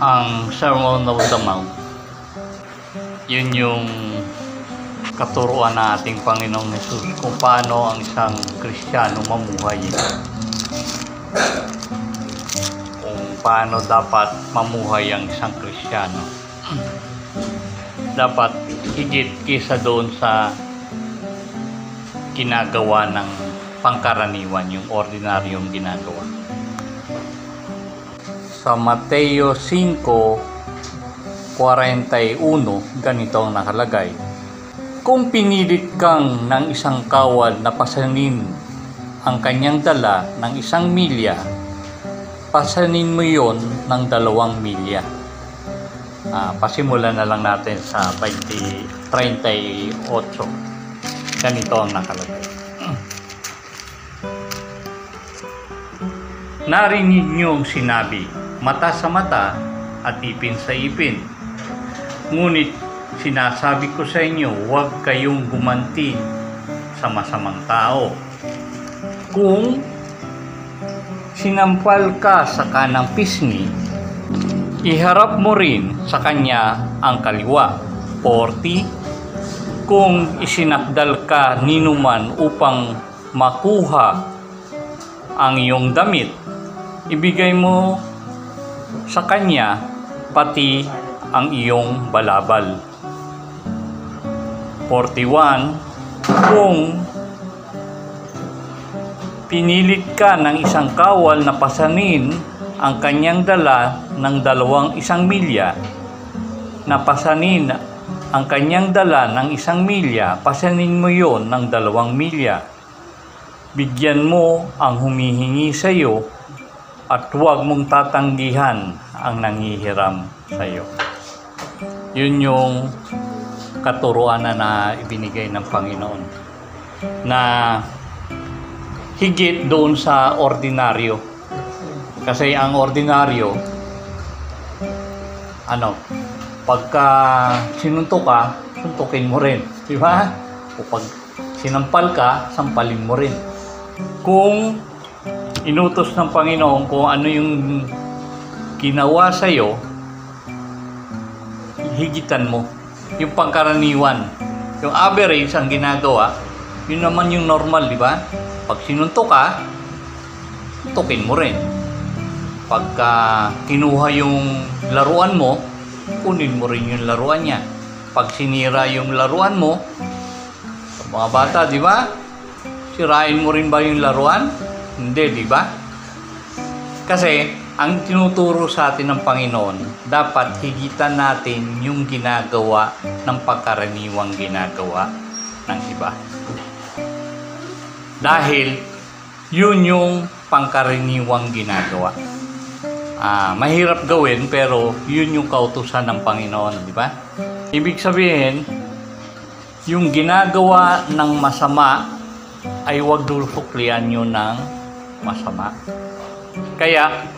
Ang Sermon of the Mount, yun yung katuruan na ating Panginoong Jesus kung paano ang isang Kristiyano mamuhay. Kung paano dapat mamuhay ang isang Kristiyano. Dapat higit kaysa doon sa ginagawa ng pangkaraniwan, yung ordinaryong ginagawa. Sa Mateo 5:41, ganito ang nakalagay. Kung pinilit kang ng isang kawal na pasanin ang kanyang dala ng 1 milya, pasanin mo yon ng 2 milya. Pasimulan na lang natin sa 38. Ganito ang nakalagay. Narinig niyong sinabi, mata sa mata at ipin sa ipin. Ngunit sinasabi ko sa inyo, huwag kayong gumanti sa masamang tao. Kung sinampal ka sa kanang pisngi, iharap mo rin sa kanya ang kaliwa. 40. Kung isinakdal ka ninuman upang makuha ang iyong damit, ibigay mo sa kanya pati ang iyong balabal. 41. Kung pinilit ka ng isang kawal na pasanin ang kanyang dala ng 1 milya, na pasanin ang kanyang dala ng 1 milya, pasanin mo yon ng 2 milya. Bigyan mo ang humihingi sa iyo at huwag mong tatanggihan ang nangihiram sa iyo. Yun yung katuruan na ibinigay ng Panginoon na higit doon sa ordinaryo. Kasi ang ordinaryo, pagka sinuntok ka, suntukin mo rin, di ba? O pag sinampal ka, sampalin mo rin. Kung inutos ng Panginoon kung ano yung ginawa sa iyo, higitan mo. Yung pangkaraniwan, yung average ang ginagawa, yun naman yung normal, di ba? Pag sinuntok ka, suntukin mo rin. Pagka kinuha yung laruan mo, kunin mo rin yung laruan niya. Pag sinira yung laruan mo, sa mga bata, di ba? Sirain mo rin ba yung laruan? Hindi, di ba? Kasi ang tinuturo sa atin ng Panginoon, dapat higitan natin yung ginagawa ng pagkaraniwang ginagawa ng iba. Dahil yun yung pangkaraniwang ginagawa. Mahirap gawin pero yun yung kautusan ng Panginoon, di ba? Ibig sabihin, yung ginagawa ng masama ay huwag dulsuklian nyo ng masama. Kaya,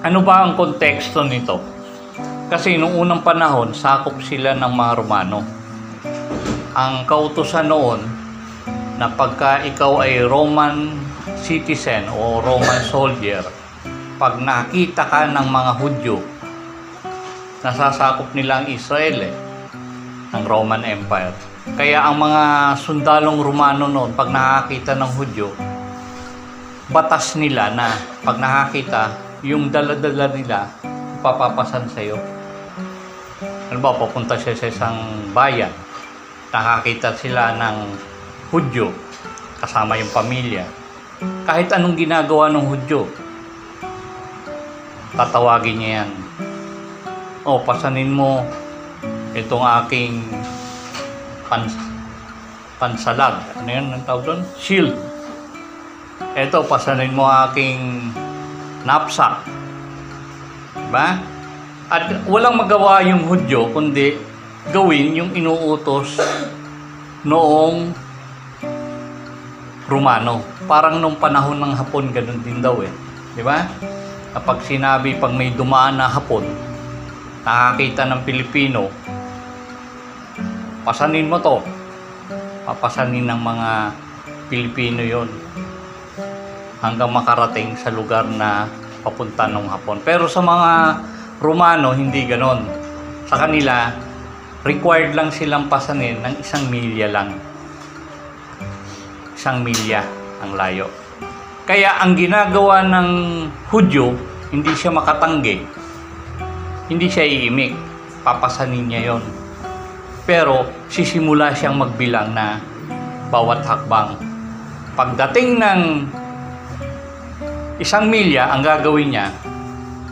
ano ba ang konteksto nito? Kasi noong unang panahon, sakop sila ng mga Romano. Ang kautusan noon, na pagka ikaw ay Roman citizen o Roman soldier, pag nakita ka ng mga Hudyo, nasasakop nila ang Israel ng Roman Empire. Kaya ang mga sundalong Romano noon, pag nakakita ng Hudyo, batas nila na pag nakakita, yung dala-dala nila, papapasan sa'yo. Ano ba, papunta siya sa isang bayan, nakakita sila ng Hudyo, kasama yung pamilya. Kahit anong ginagawa ng Hudyo, tatawagin niya yan. Pasanin mo itong aking pansalag. Ano yan ang tawag doon? Shield. Ito, pasanin mo aking knapsack. Diba? At walang magawa yung Hudyo kundi gawin yung inuutos noong Romano. Parang nung panahon ng Hapon, ganun din daw Diba? Kapag sinabi, pag may dumaan na Hapon, nakakita ng Pilipino, pasanin mo to. Papasanin ng mga Pilipino yon hanggang makarating sa lugar na papunta ng Hapon. Pero sa mga Romano, hindi ganon. Sa kanila, required lang silang pasanin ng 1 milya lang. 1 milya ang layo. Kaya ang ginagawa ng Hudyo, hindi siya makatanggi. Hindi siya iimik. Papasanin niya yon. Pero sisimula siyang magbilang na bawat hakbang. Pagdating ng 1 milya, ang gagawin niya,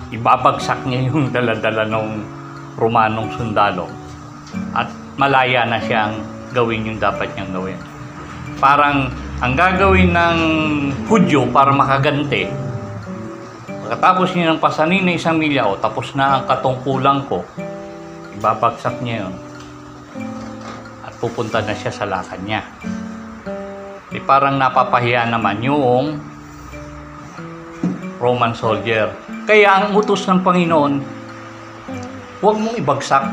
ibabagsak niya yung dala-dala ng Romanong sundalo. At malaya na siyang gawin yung dapat niyang gawin. Parang ang gagawin ng Hudyo para makaganti, pagkatapos niya ng pasanin na 1 milya, tapos na ang katungkulan ko, ibabagsak niya yun. At pupunta na siya sa lakad niya. Parang napapahiya naman yung Roman soldier. Kaya ang utos ng Panginoon, huwag mong ibagsak.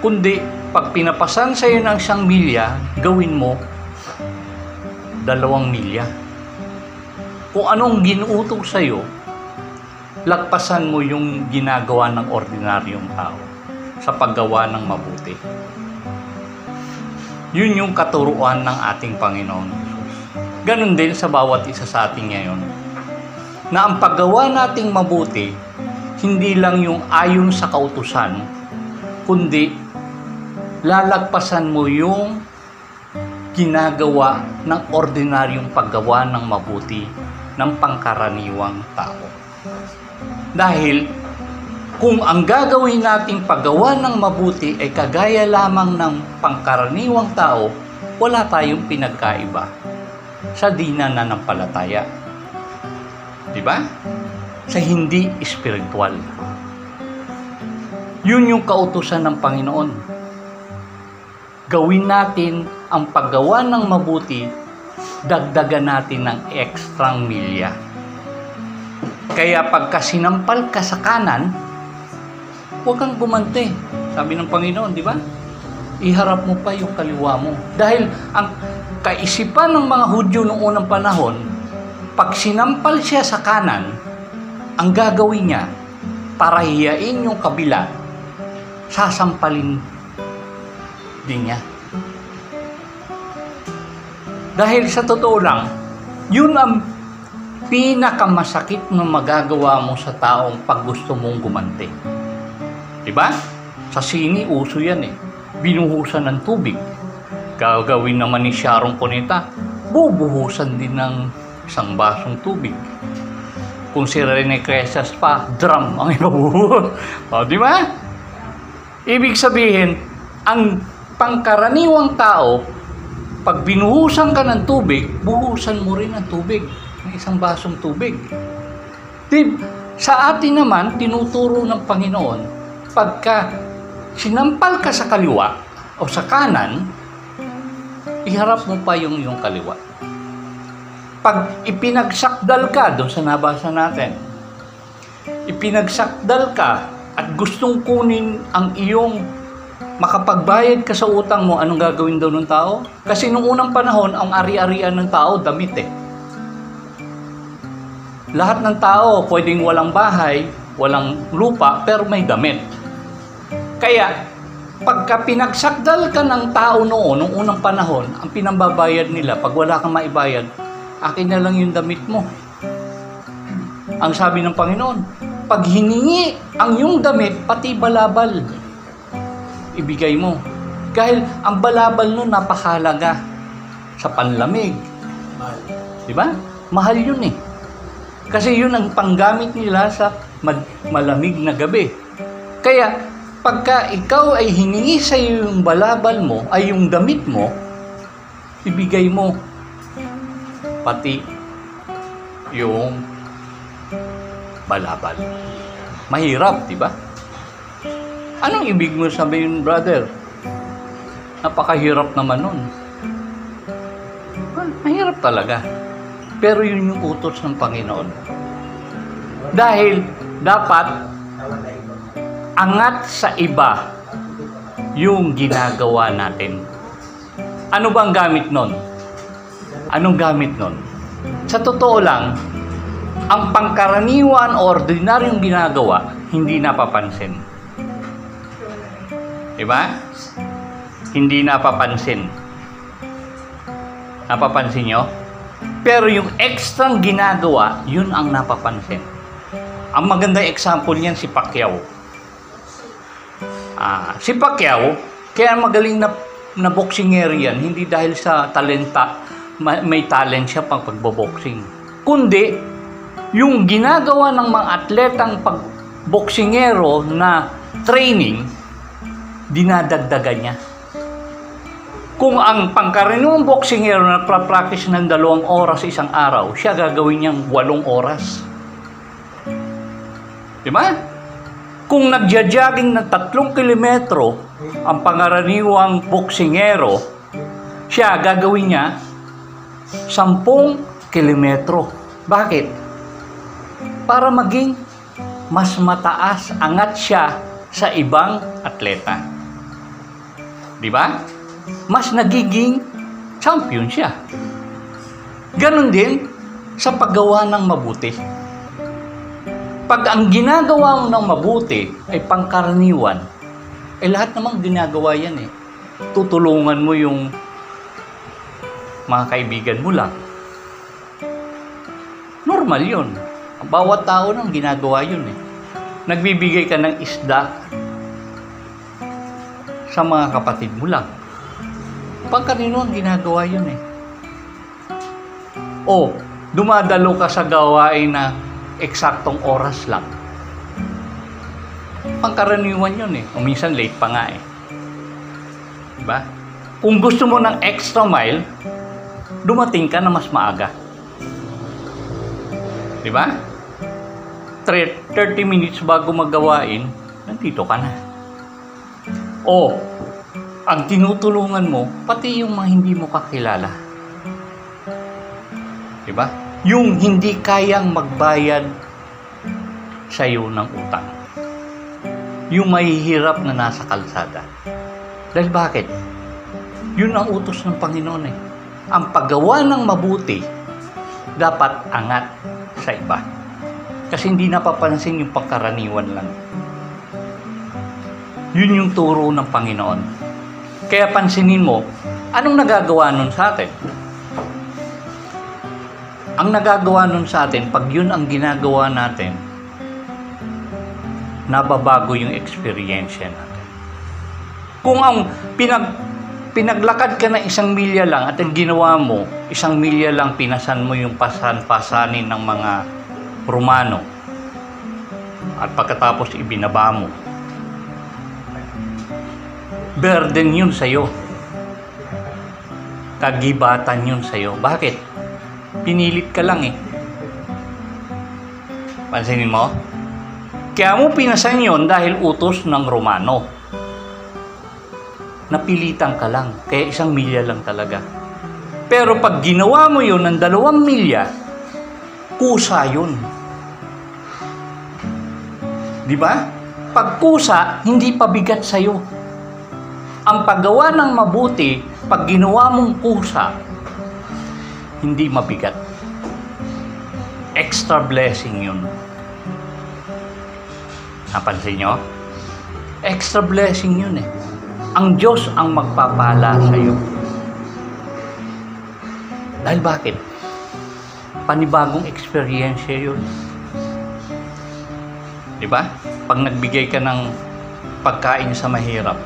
Kundi, pag pinapasan sa iyo ng 1 milya, gawin mo 2 milya. Kung anong ginuutos sa iyo, lagpasan mo yung ginagawa ng ordinaryong tao sa paggawa ng mabuti. Yun yung katuruan ng ating Panginoon Jesus. Ganon din sa bawat isa sa atin ngayon. Na ang paggawa nating mabuti, hindi lang yung ayon sa kautusan, kundi lalagpasan mo yung ginagawa ng ordinaryong paggawa ng mabuti ng pangkaraniwang tao. Dahil kung ang gagawin nating paggawa ng mabuti ay kagaya lamang ng pangkaraniwang tao, wala tayong pinagkaiba sa di nananampalataya. Diba? Sa hindi espiritual. Yun yung kautusan ng Panginoon. Gawin natin ang paggawa ng mabuti, dagdagan natin ng ekstrang milya. Kaya pagka sinampal ka sa kanan, huwag kang gumante. Sabi ng Panginoon, di ba? Iharap mo pa yung kaliwa mo. Dahil ang kaisipan ng mga Hudyo noong unang panahon, pag sinampal siya sa kanan, ang gagawin niya, para hiyain yung kabila, sasampalin din niya. Dahil sa totoo lang, yun ang pinakamasakit na magagawa mo sa taong pag gusto mong gumante. Diba? Sa sini, uso yan eh. Binuhusan ng tubig. Gagawin naman ni Sharon Cuneta, bubuhusan din ng 1 basong tubig. Kung si Rene Cresas pa, drum ang ibabuhos. O, diba? Ibig sabihin, ang pangkaraniwang tao, pag binuhusan ka ng tubig, buhusan mo rin ng tubig, ng 1 basong tubig. Sa atin naman, tinuturo ng Panginoon, pagka sinampal ka sa kaliwa o sa kanan, iharap mo pa yung kaliwa. Pag ipinagsakdal ka, doon sa nabasa natin, ipinagsakdal ka at gustong kunin ang iyong makapagbayad ka sa utang mo, anong gagawin daw ng tao? Kasi nung unang panahon, ang ari-arian ng tao, damit eh. Lahat ng tao, pwedeng walang bahay, walang lupa, pero may damit. Kaya, pagka pinagsakdal ka ng tao noon, nung unang panahon, ang pinambabayad nila, pag wala kang maibayad, akin na lang yung damit mo. Ang sabi ng Panginoon, pag hiningi ang yung damit, pati balabal, ibigay mo. Dahil ang balabal nun napakahalaga sa panlamig. Diba? Mahal yun eh. Kasi yun ang panggamit nila sa malamig na gabi. Kaya, pagka ikaw ay hiningi sa iyo yung balabal mo, ay yung damit mo, ibigay mo. Pati yung balabal. Mahirap, di ba? Anong ibig mo sabihin, brother? Napakahirap naman nun. Mahirap talaga. Pero yun yung utos ng Panginoon. Dahil dapat angat sa iba yung ginagawa natin. Ano bang gamit nun? Anong gamit nun? Sa totoo lang, ang pangkaraniwan o ordinaryong ginagawa, hindi napapansin. Diba? Hindi napapansin. Napapansin nyo? Pero yung extrang ginagawa, yun ang napapansin. Ang magandang example niyan si Pacquiao. Si Pacquiao, kaya magaling na boksingero yan, hindi dahil sa talenta, may talent siya pang pagboboxing. Kundi, yung ginagawa ng mga atletang pagboksingero na training, dinadagdagan niya. Kung ang pangkaraniwang boksingero na practice ng 2 oras isang araw, siya gagawin niyang 8 oras. Diba? Kung nagja-jogging ng 3 kilometro ang pangkaraniwang boksingero, siya gagawin niya 10 kilometro. Bakit? Para maging mas mataas, angat siya sa ibang atleta. Diba? Mas nagiging champion siya. Ganon din sa paggawa ng mabuti. Pag ang ginagawa mo ng mabuti ay pangkaraniwan, lahat namang ginagawa yan eh. Tutulungan mo yung mga kaibigan mo lang. Normal yun. Ang bawat tao nang ginagawa yun eh. Nagbibigay ka ng isda sa mga kapatid mo lang. Pangkaraniwan ginagawa yun eh. O, dumadalo ka sa gawain na eksaktong oras lang. Pangkaraniwan yun eh. O minsan late pa nga eh. Diba? Kung gusto mo ng extra mile, dumating ka na mas maaga. Diba? 30 minutes bago magawain, nandito ka na. O, ang tinutulungan mo, pati yung mga hindi mo kakilala. Diba? Yung hindi kayang magbayad sa'yo ng utang. Yung mahihirap na nasa kalsada. Dahil bakit? Yun ang utos ng Panginoon eh. Ang paggawa ng mabuti, dapat angat sa iba. Kasi hindi napapansin yung pangkaraniwan lang. Yun yung turo ng Panginoon. Kaya pansinin mo, anong nagagawa nun sa atin? Ang nagagawa nun sa atin, pag yun ang ginagawa natin, nababago yung experience natin. Kung ang pinaglakad ka na 1 milya lang at ang ginawa mo, 1 milya lang pinasan mo yung pasanin ng mga Romano at pagkatapos ibinaba mo, burden yun sa'yo. Kagibatan yun sa'yo. Bakit? Pinilit ka lang eh. Pansinin mo? Kaya mo pinasan yun dahil utos ng Romano. Napilitan ka lang. Kaya 1 milya lang talaga. Pero pag ginawa mo yun ng 2 milya, kusa yun. Diba? Pag kusa, hindi pabigat sa'yo. Ang paggawa ng mabuti, pag ginawa mong kusa, hindi mabigat. Extra blessing yun. Napansin nyo? Extra blessing yun eh. Ang Diyos ang magpapala sa iyo. Dahil bakit? Panibagong experience yun. Diba? Pag nagbigay ka ng pagkain sa mahirap,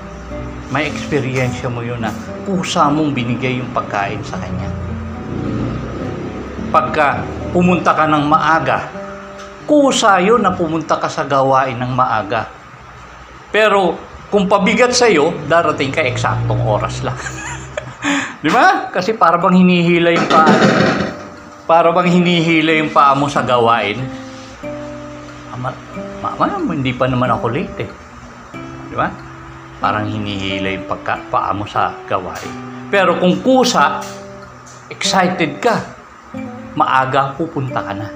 may experience mo yun na kusa mong binigay yung pagkain sa kanya. Pagka pumunta ka ng maaga, kusa yun na pumunta ka sa gawain ng maaga. Pero kung pabigat sa'yo, darating ka eksaktong oras lang. Di ba? Kasi para bang hinihila yung paa. Para bang hinihila yung paa mo sa gawain. Mama, hindi pa naman ako late eh. Di ba? Parang hinihila yung paa mo sa gawain. Pero kung kusa, excited ka, maaga pupunta ka na.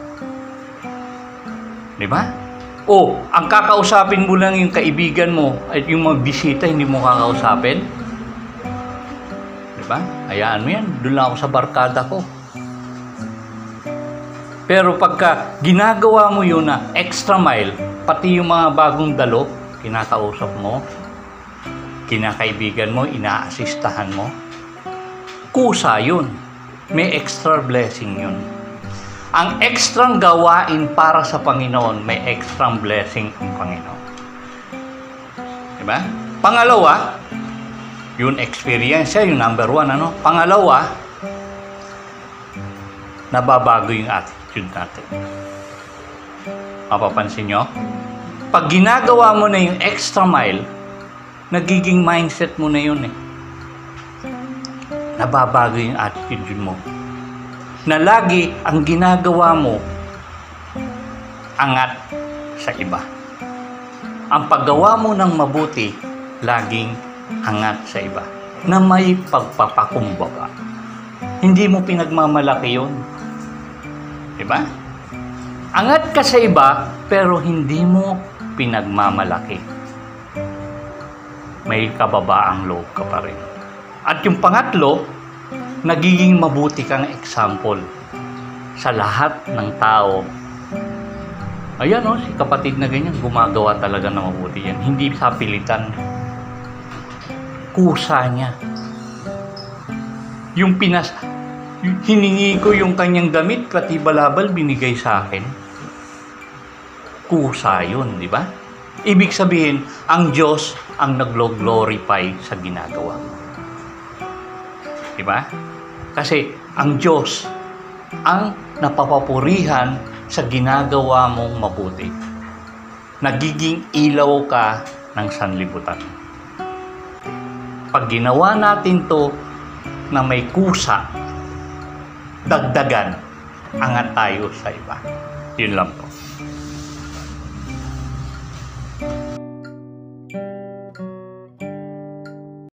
Di ba? O, ang kakausapin mo lang yung kaibigan mo at yung mga bisita, hindi mo kakausapin. Di ba? Hayaan mo yan. Doon lang ako sa barkada ko. Pero pagka ginagawa mo yun na extra mile, pati yung mga bagong dalo, kinakausap mo, kinakaibigan mo, inaasistahan mo, kusa yun. May extra blessing yun. Ang extrang gawain para sa Panginoon, may extrang blessing ang Panginoon. Diba? Pangalawa, yun experience, yung number 1, ano? Pangalawa, nababago yung attitude natin. Mapapansin nyo? Pag ginagawa mo na yung extra mile, nagiging mindset mo na yun eh. Nababago yung attitude mo. Na lagi ang ginagawa mo, angat sa iba. Ang paggawa mo ng mabuti, laging angat sa iba. Na may pagpapakumbaba. Hindi mo pinagmamalaki yun. Diba? Angat ka sa iba, pero hindi mo pinagmamalaki. May kababaang loob ka pa rin. At yung pangatlo, nagiging mabuti kang example sa lahat ng tao. Ayan o, si kapatid na ganyan, gumagawa talaga ng mabuti yan. Hindi sa pilitan. Kusa niya. Hiningi ko yung kanyang damit, pati balabal binigay sa akin. Kusa yun, di ba? Ibig sabihin, ang Diyos ang naglo-glorify sa ginagawa mo. Di ba? Kasi ang Diyos ang napapapurihan sa ginagawa mong mabuti. Nagiging ilaw ka ng sanlibutan. Pag ginawa natin to na may kusa, dagdagan, angat tayo sa iba. Yun lang po.